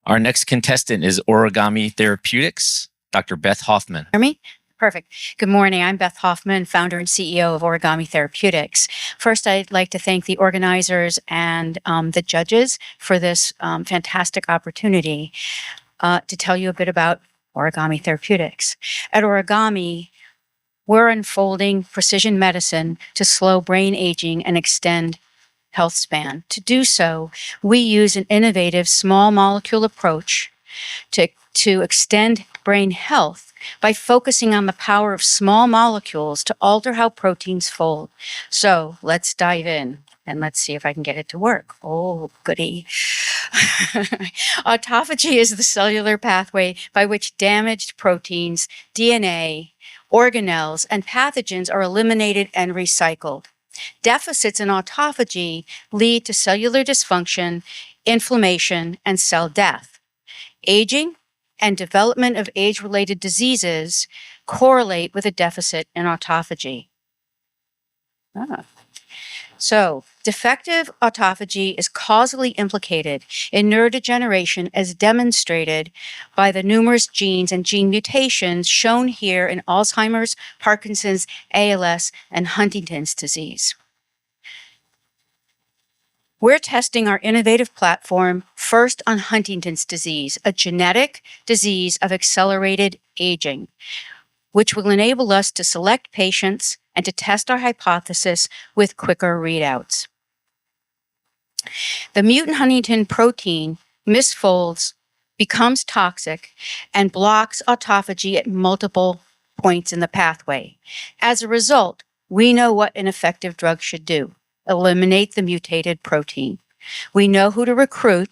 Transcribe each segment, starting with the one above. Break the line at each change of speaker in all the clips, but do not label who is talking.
Our next contestant is Origami Therapeutics, Dr. Beth Hoffman.
Hear me? Perfect. Good morning. I'm Beth Hoffman, founder and CEO of Origami Therapeutics. First, I'd like to thank the organizers and the judges for this fantastic opportunity to tell you a bit about Origami Therapeutics. At Origami, we're unfolding precision medicine to slow brain aging and extend health span. To do so, we use an innovative small molecule approach to extend brain health by focusing on the power of small molecules to alter how proteins fold. So let's dive in and let's see if I can get it to work. Oh, goody. Autophagy is the cellular pathway by which damaged proteins, DNA, organelles, and pathogens are eliminated and recycled. Deficits in autophagy lead to cellular dysfunction, inflammation, and cell death. Aging and development of age-related diseases correlate with a deficit in autophagy. So, defective autophagy is causally implicated in neurodegeneration as demonstrated by the numerous genes and gene mutations shown here in Alzheimer's, Parkinson's, ALS, and Huntington's disease. We're testing our innovative platform first on Huntington's disease, a genetic disease of accelerated aging, which will enable us to select patients and to test our hypothesis with quicker readouts. The mutant Huntington protein misfolds, becomes toxic, and blocks autophagy at multiple points in the pathway. As a result, we know what an effective drug should do: eliminate the mutated protein. We know who to recruit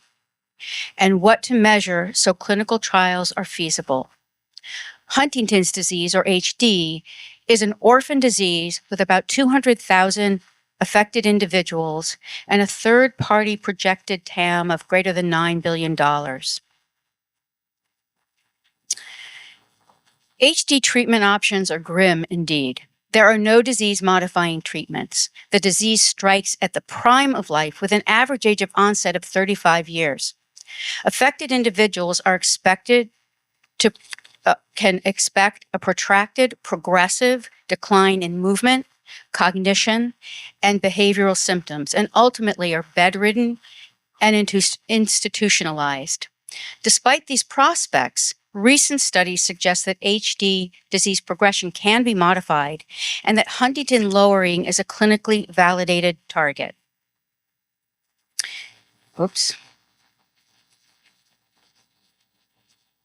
and what to measure so clinical trials are feasible. Huntington's disease, or HD, is an orphan disease with about 200,000 affected individuals and a third-party projected TAM of greater than $9 billion. HD treatment options are grim indeed. There are no disease-modifying treatments. The disease strikes at the prime of life with an average age of onset of 35 years. Affected individuals are can expect a protracted, progressive decline in movement, cognition, and behavioral symptoms, and ultimately are bedridden and institutionalized. Despite these prospects, recent studies suggest that HD disease progression can be modified and that Huntington lowering is a clinically validated target. Oops.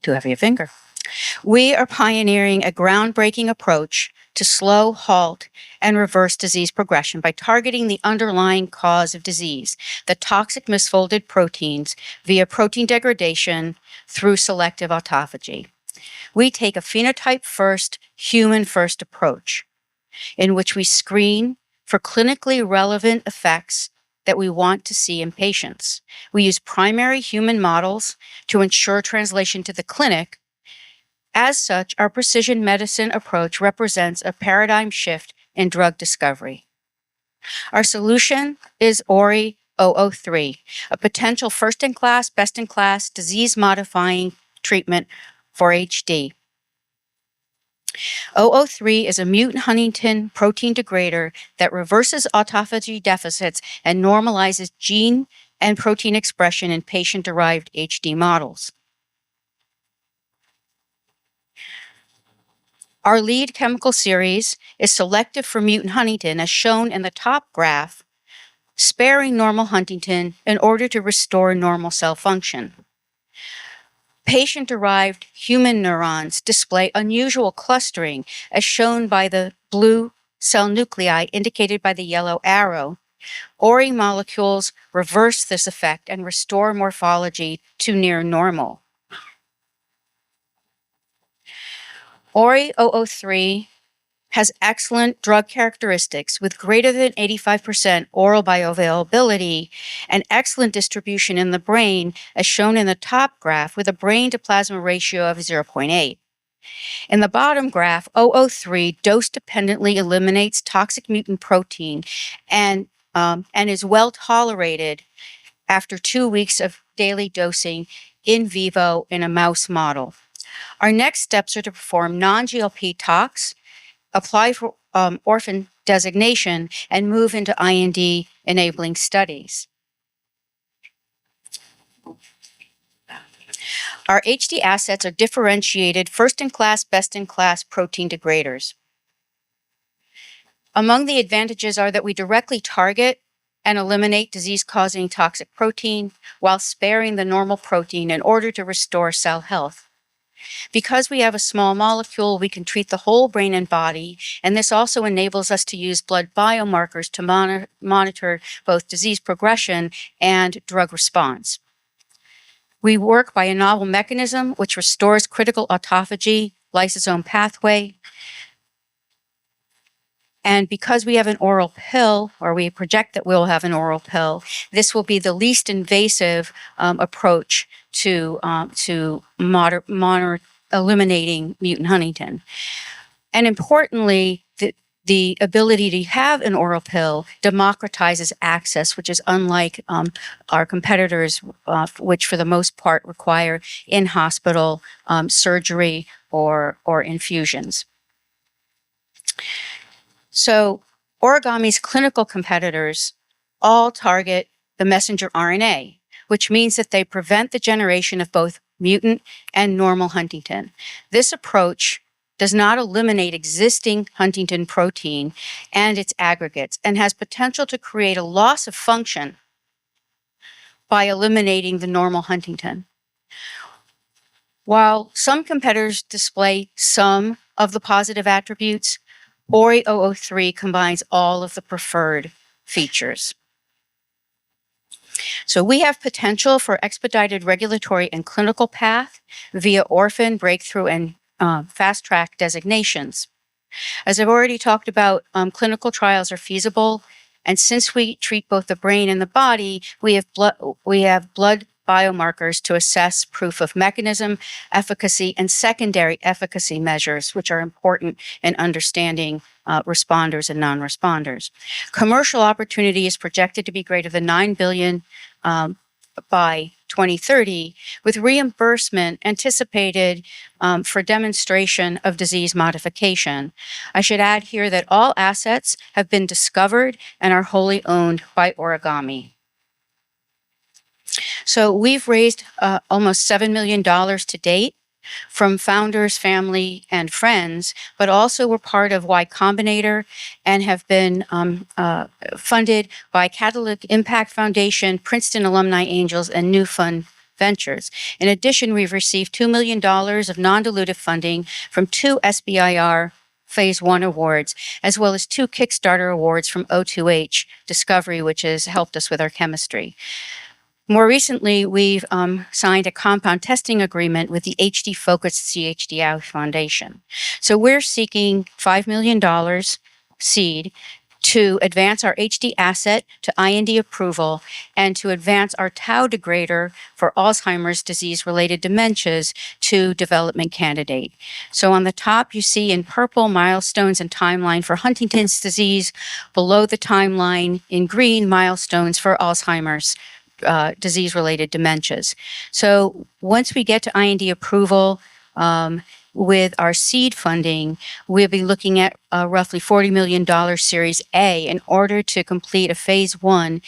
Too heavy a finger. We are pioneering a groundbreaking approach to slow, halt, and reverse disease progression by targeting the underlying cause of disease, the toxic misfolded proteins, via protein degradation through selective autophagy. We take a phenotype-first, human-first approach in which we screen for clinically relevant effects that we want to see in patients. We use primary human models to ensure translation to the clinic. As such, our precision medicine approach represents a paradigm shift in drug discovery. Our solution is ORI-003, a potential first-in-class, best-in-class, disease-modifying treatment for HD. 003 is a mutant Huntington protein degrader that reverses autophagy deficits and normalizes gene and protein expression in patient-derived HD models. Our lead chemical series is selective for mutant Huntington, as shown in the top graph, sparing normal Huntington in order to restore normal cell function. Patient-derived human neurons display unusual clustering, as shown by the blue cell nuclei indicated by the yellow arrow. ORI molecules reverse this effect and restore morphology to near normal. ORI-003 has excellent drug characteristics with greater than 85% oral bioavailability and excellent distribution in the brain, as shown in the top graph, with a brain-to-plasma ratio of 0.8. In the bottom graph, 003 dose-dependently eliminates toxic mutant protein and is well tolerated after 2 weeks of daily dosing in vivo in a mouse model. Our next steps are to perform non-GLP tox, apply for orphan designation, and move into IND-enabling studies. Our HD assets are differentiated first-in-class, best-in-class protein degraders. Among the advantages are that we directly target and eliminate disease-causing toxic protein while sparing the normal protein in order to restore cell health. Because we have a small molecule, we can treat the whole brain and body, and this also enables us to use blood biomarkers to monitor both disease progression and drug response. We work by a novel mechanism which restores critical autophagy lysosome pathway. And because we have an oral pill, or we project that we'll have an oral pill, this will be the least invasive approach to eliminating mutant huntingtin. And importantly, the ability to have an oral pill democratizes access, which is unlike our competitors, which for the most part require in-hospital surgery or infusions. So Origami's clinical competitors all target the messenger RNA, which means that they prevent the generation of both mutant and normal huntingtin. This approach does not eliminate existing huntingtin protein and its aggregates and has potential to create a loss of function by eliminating the normal huntingtin. While some competitors display some of the positive attributes, ORI-003 combines all of the preferred features. So we have potential for expedited regulatory and clinical path via orphan, breakthrough, and fast track designations. As I've already talked about, clinical trials are feasible, and since we treat both the brain and the body, we have blood biomarkers to assess proof of mechanism, efficacy, and secondary efficacy measures, which are important in understanding responders and non-responders. Commercial opportunity is projected to be greater than $9 billion by 2030, with reimbursement anticipated for demonstration of disease modification. I should add here that all assets have been discovered and are wholly owned by Origami. So we've raised almost $7 million to date from founders, family, and friends, but also we're part of Y Combinator and have been funded by Catalytic Impact Foundation, Princeton Alumni Angels, and New Fund Ventures. In addition, we've received $2 million of non-dilutive funding from 2 SBIR Phase 1 awards, as well as 2 Kickstarter awards from O2H Discovery, which has helped us with our chemistry. More recently, we've signed a compound testing agreement with the HD-focused CHDI Foundation. So we're seeking $5 million seed to advance our HD asset to IND approval and to advance our tau degrader for Alzheimer's disease-related dementias to development candidate. So on the top, you see in purple milestones and timeline for Huntington's disease, below the timeline in green milestones for Alzheimer's disease-related dementias. So once we get to IND approval with our seed funding, we'll be looking at roughly $40 million Series A in order to complete a Phase 1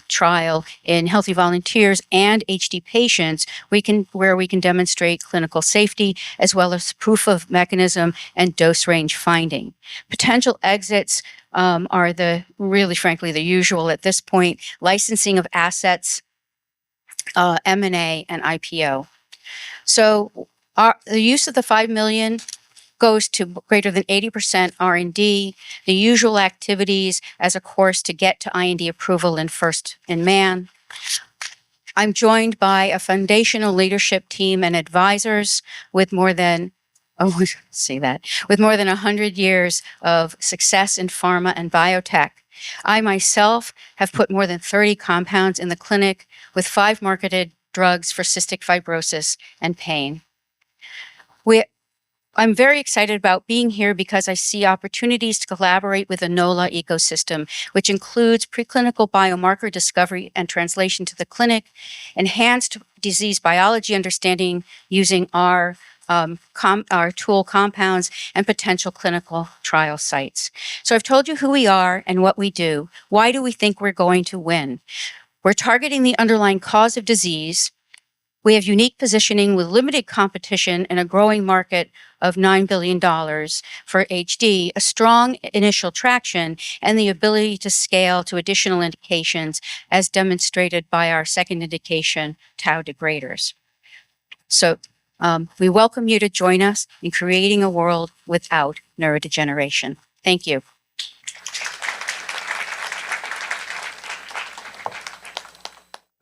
trial in healthy volunteers and HD patients where we can demonstrate clinical safety as well as proof of mechanism and dose range finding. Potential exits are really frankly the usual at this point: licensing of assets, M&A, and IPO. So the use of the $5 million goes to greater than 80% R&D, the usual activities as a course to get to IND approval in first in man. I'm joined by a foundational leadership team and advisors with more than with more than 100 years of success in pharma and biotech. I myself have put more than 30 compounds in the clinic with 5 marketed drugs for cystic fibrosis and pain. I'm very excited about being here because I see opportunities to collaborate with the NOLA ecosystem, which includes preclinical biomarker discovery and translation to the clinic, enhanced disease biology understanding using our tool compounds, and potential clinical trial sites. So I've told you who we are and what we do. Why do we think we're going to win? We're targeting the underlying cause of disease. We have unique positioning with limited competition in a growing market of $9 billion for HD, a strong initial traction, and the ability to scale to additional indications as demonstrated by our second indication, tau degraders. So we welcome you to join us in creating a world without neurodegeneration. Thank you.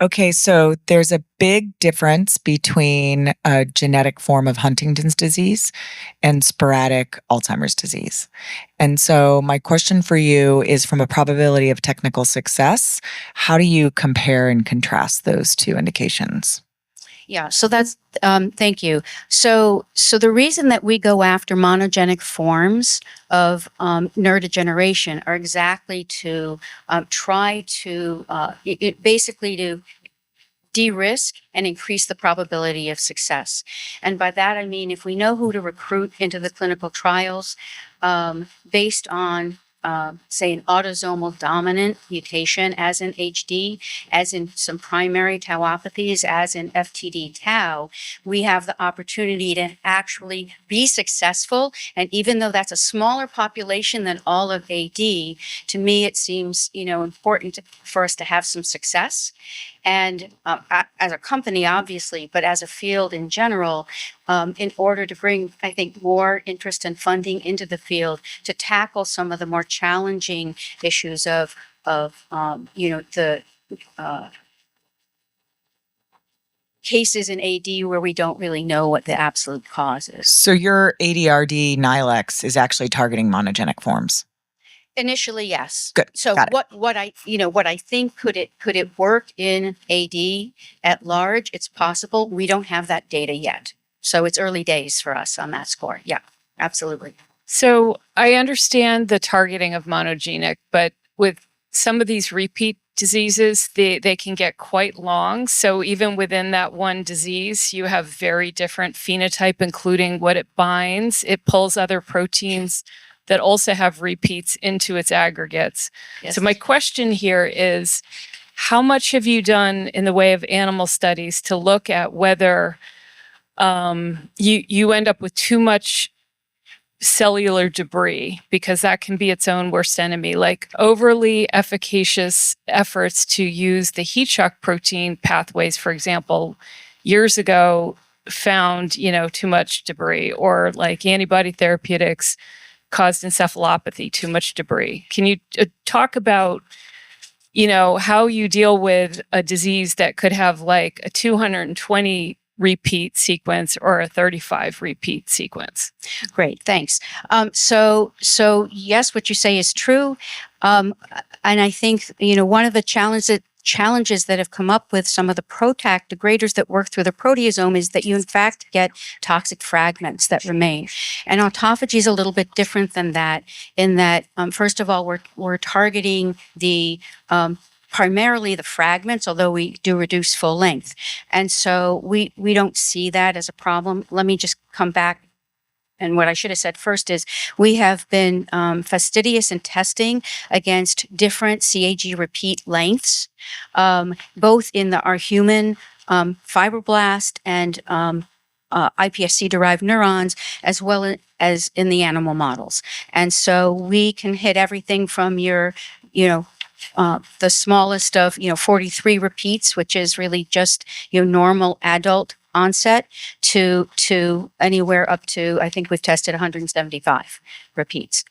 Okay, so there's a big difference between a genetic form of Huntington's disease and sporadic Alzheimer's disease. And so my question for you is, from a probability of technical success, how do you compare and contrast those two indications?
Yeah, so that's, thank you. So the reason that we go after monogenic forms of neurodegeneration are exactly to try to, basically to de-risk and increase the probability of success. And by that, I mean, if we know who to recruit into the clinical trials based on say an autosomal dominant mutation as in HD, as in some primary tauopathies, as in FTD tau, we have the opportunity to actually be successful. And even though that's a smaller population than all of AD, to me, it seems, important for us to have some success. And as a company, obviously, but as a field in general, in order to bring, I think, more interest and funding into the field to tackle some of the more challenging issues of the cases in AD where we don't really know what the absolute cause is.
So your ADRD Nilex is actually targeting monogenic forms.
Initially, yes.
Good.
So what I think could it work in AD at large? It's possible. We don't have that data yet. So it's early days for us on that score. Yeah, absolutely.
So I understand the targeting of monogenic, but with some of these repeat diseases, they can get quite long. So even within that one disease, you have very different phenotype, including what it binds. It pulls other proteins that also have repeats into its aggregates.
Yes.
So my question here is, how much have you done in the way of animal studies to look at whether you end up with too much cellular debris, because that can be its own worst enemy, like overly efficacious efforts to use the heat shock protein pathways, for example, years ago found, too much debris, or like antibody therapeutics caused encephalopathy, too much debris. Can you talk about, how you deal with a disease that could have like a 220 repeat sequence or a 35 repeat sequence?
Great, thanks. So yes, what you say is true. And I think, one of the challenges that have come up with some of the PROTAC degraders that work through the proteasome is that you in fact get toxic fragments that remain. And autophagy is a little bit different than that, in that, first of all, we're targeting the primarily the fragments, although we do reduce full length. And so we don't see that as a problem. Let me just come back. And what I should have said first is we have been fastidious in testing against different CAG repeat lengths, both in our human fibroblast and iPSC-derived neurons, as well as in the animal models. And so we can hit everything from your, the smallest of, 43 repeats, which is really just your normal adult onset, to anywhere up to, I think we've tested 175 repeats.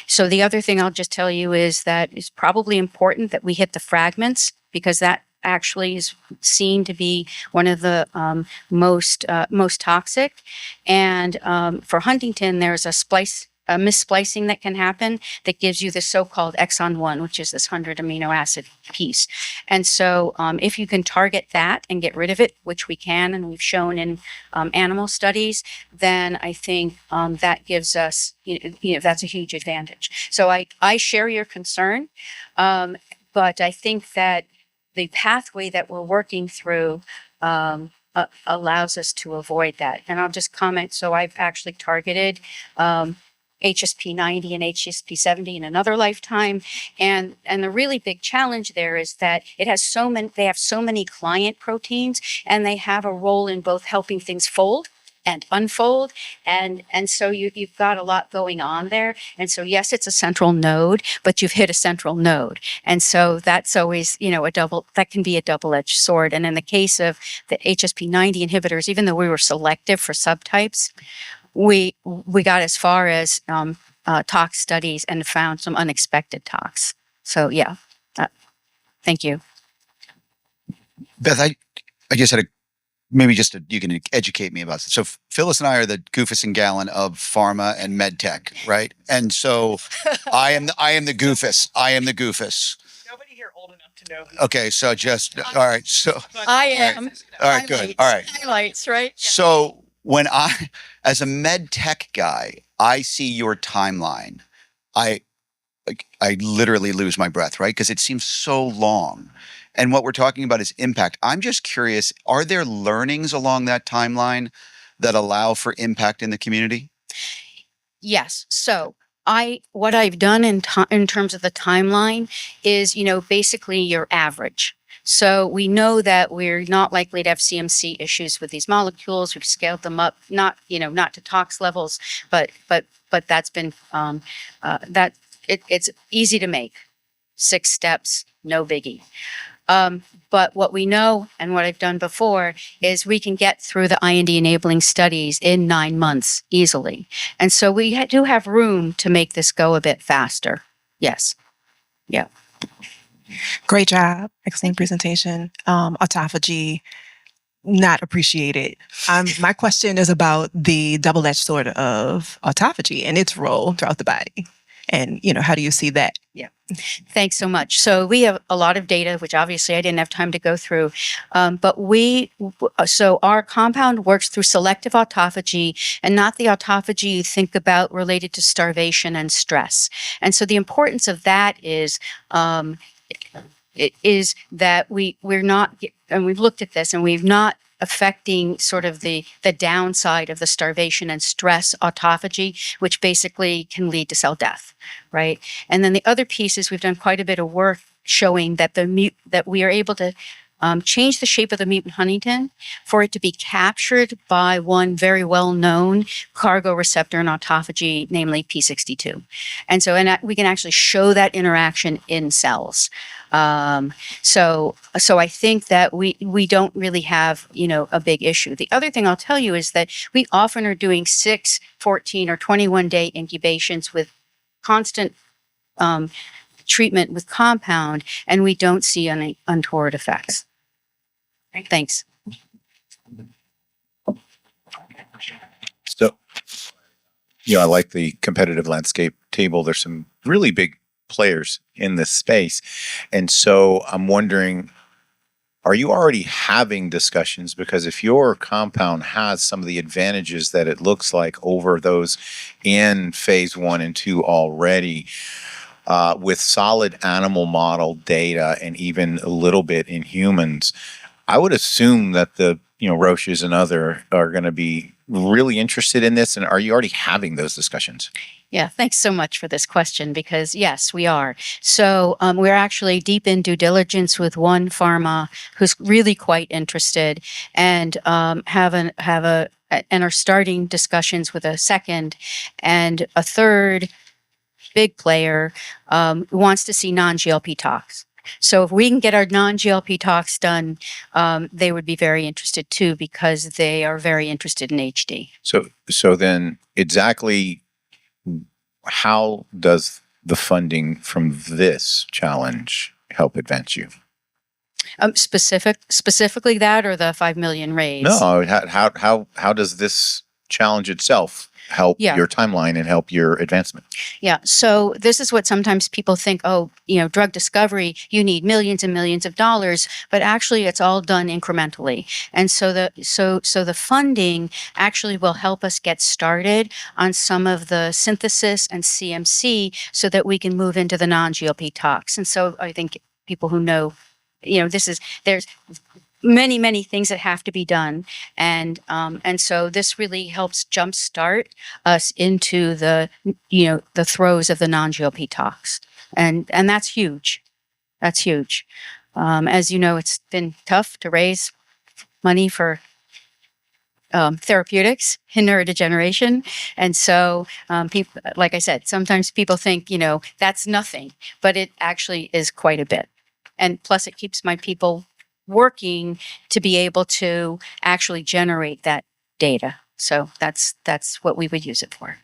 So the other thing I'll just tell you is that it's probably important that we hit the fragments, because that actually is seen to be one of the most toxic. And for Huntington, there's a splice a missplicing that can happen that gives you the so-called exon 1, which is this 100 amino acid piece. And so if you can target that and get rid of it, which we can, and we've shown in animal studies, then I think that gives us, that's a huge advantage. So I share your concern, but I think that the pathway that we're working through allows us to avoid that. And I'll just comment. So I've actually targeted HSP90 and HSP70 in another lifetime. And the really big challenge there is that it has they have so many client proteins, and they have a role in both helping things fold and unfold. And so you've got a lot going on there. And so, yes, it's a central node, but you've hit a central node. And so that's always, that can be a double-edged sword. And in the case of the HSP90 inhibitors, even though we were selective for subtypes, we got as far as tox studies and found some unexpected tox. So yeah, thank you.
Beth, I just had you can educate me about this. So Phyllis and I are the goofus and gallon of pharma and med tech, right? And so I am the goofus. I am the goofus.
Nobody here old enough to know.
Okay, so all right. So
I am.
all right, good. All right.
Highlights, right?
So when as a med tech guy, I see your timeline, I literally lose my breath, right? Because it seems so long. And what we're talking about is impact. I'm just curious, are there learnings along that timeline that allow for impact in the community?
Yes. So what I've done in terms of the timeline is, basically your average. So we know that we're not likely to have CMC issues with these molecules. We've scaled them up, not to tox levels, but that's been it's easy to make. 6 steps, no biggie. But what we know and what I've done before is we can get through the IND enabling studies in 9 months easily. And so we do have room to make this go a bit faster. Yes. Yeah.
Great job. Excellent presentation. Autophagy, not appreciated. My question is about the double-edged sword of autophagy and its role throughout the body. And, how do you see that?
Yeah. Thanks so much. So we have a lot of data, which obviously I didn't have time to go through. But so our compound works through selective autophagy, and not the autophagy you think about related to starvation and stress. And so the importance of that is that we're not, and we've looked at this, and we've not affecting sort of the downside of the starvation and stress autophagy, which basically can lead to cell death, right? And then the other piece is we've done quite a bit of work showing that that we are able to change the shape of the mutant huntingtin for it to be captured by one very well-known cargo receptor in autophagy, namely P62. And so we can actually show that interaction in cells. So I think that we don't really have, a big issue. The other thing I'll tell you is that we often are doing 6, 14, or 21-day incubations with constant treatment with compound, and we don't see any untoward effects. Thanks.
So, I like the competitive landscape table. There's some really big players in this space. And so I'm wondering, are you already having discussions? Because if your compound has some of the advantages that it looks like over those in phase 1 and 2 already, with solid animal model data and even a little bit in humans, I would assume that the Roches and other are going to be really interested in this. And are you already having those discussions?
Yeah, thanks so much for this question, because yes, we are. So we're actually deep in due diligence with one pharma who's really quite interested, and and are starting discussions with a second, and a third big player who wants to see non-GLP tox. So if we can get our non-GLP tox done, they would be very interested too, because they are very interested in HD.
So then exactly how does the funding from this challenge help advance you?
Specifically that, or the $5 million raise?
No, how does this challenge itself help
Yeah.
your timeline and help your advancement.
Yeah. So this is what sometimes people think, oh, drug discovery, you need millions and millions of dollars, but actually it's all done incrementally. And so the funding actually will help us get started on some of the synthesis and CMC so that we can move into the non-GLP tox. And so I think people who know, there's many things that have to be done, and so this really helps jumpstart us into the throes of the non-GLP tox, and that's huge. That's huge. As you know, it's been tough to raise money for therapeutics in neurodegeneration, and so people, like I said, sometimes people think that's nothing, but it actually is quite a bit, and plus it keeps my people working to be able to actually generate that data. So that's what we would use it for.